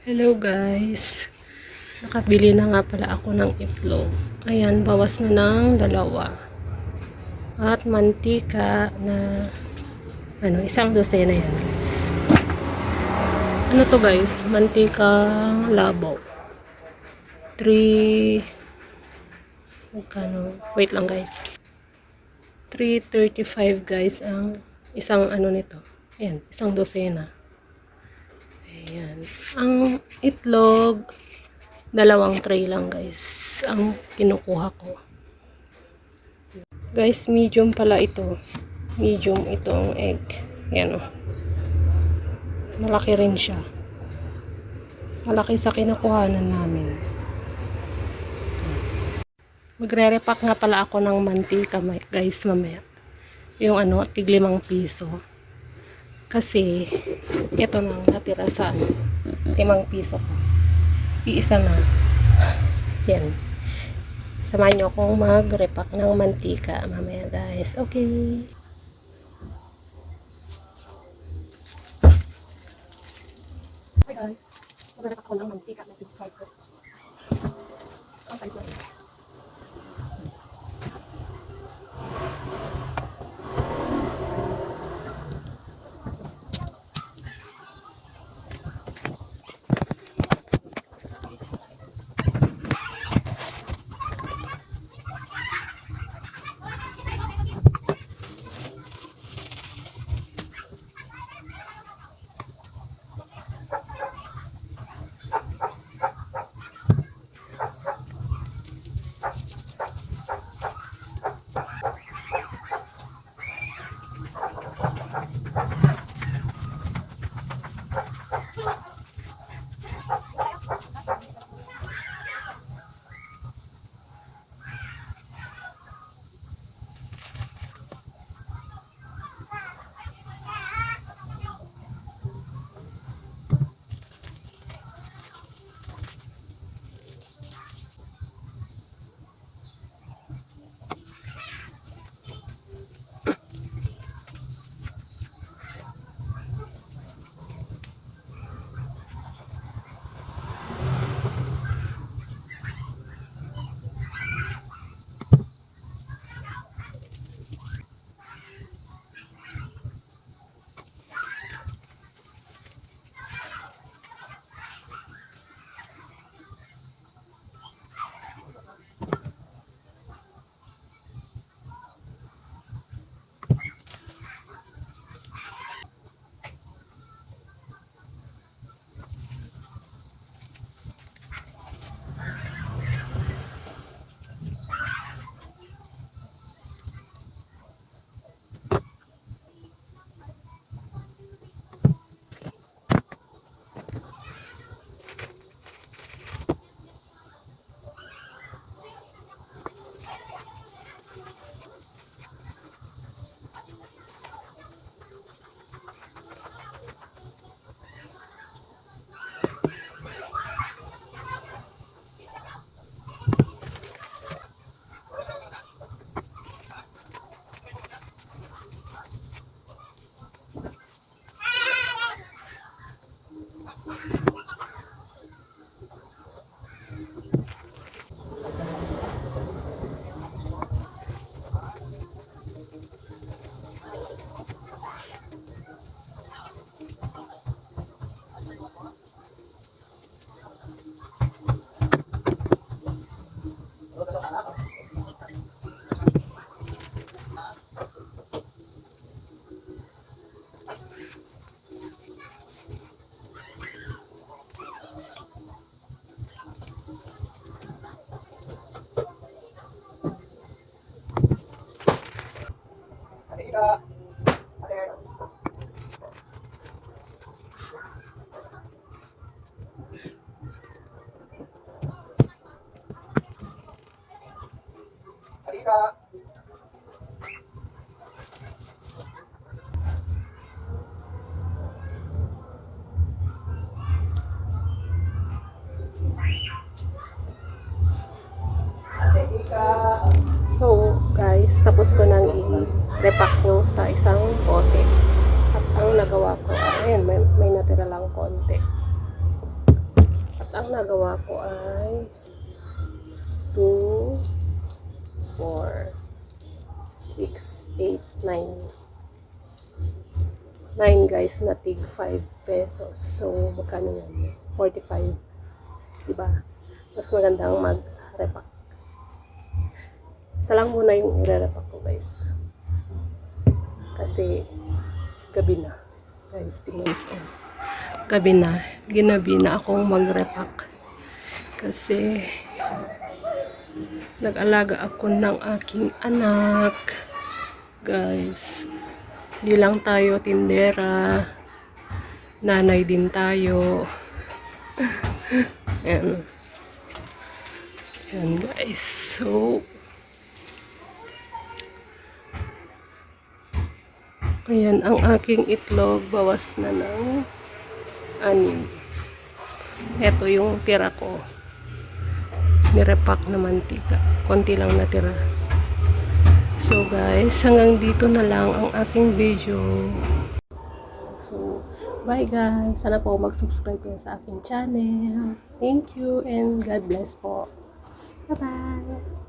Hello guys, nakabili na nga pala ako ng itlog. Ayan, bawas na ng dalawa. At mantika na isang dosena yan guys. Ano to guys? Mantikang labaw. 3 magkano? Wait lang guys. 3.35 guys ang isang nito. Ayan, isang dosena. Ayan. Ang itlog, dalawang tray lang guys ang kinukuha ko. Guys, medium pala ito. Medium itong egg. Ayan o. Malaki rin siya. Malaki sa kinukuhanan namin. Magre-repack nga pala ako ng mantika guys mamaya. Yung tig 5 piso. Kasi ito nang natira sa 5 piso ko. Iisa na. Yan. Samahan nyo akong mag-repack ng mantika mamaya guys. Okay. Hi guys. Mag-repack ako ng mantika na 5 pesos. Ang size na. So guys, tapos ko nang i-repack yung sa isang bote. At ang nagawa ko, ayan, may natira lang konti. ang nagawa ko ay 2, 4, 6, 8, 9. 9 guys na tig 5 pesos. So, magkano yan? 45. Diba? Mas magandang mag-repack. Isa lang muna yung i-repack ko guys. Kasi, gabi na. Guys, tingnan guys. Oh. Gabi na. Ginabi na akong mag-repack. Kasi, nag-alaga ako ng aking anak. Guys, hindi lang tayo tindera, nanay din tayo. Ayan. Ayan guys. So, ayan ang aking itlog. Bawas na ng 6. Ito yung tira ko. Nirepack na mantika. Konti lang natira. So guys, hanggang dito na lang ang aking video. So, bye guys. Sana po mag-subscribe kayo sa aking channel. Thank you and God bless po. Bye-bye.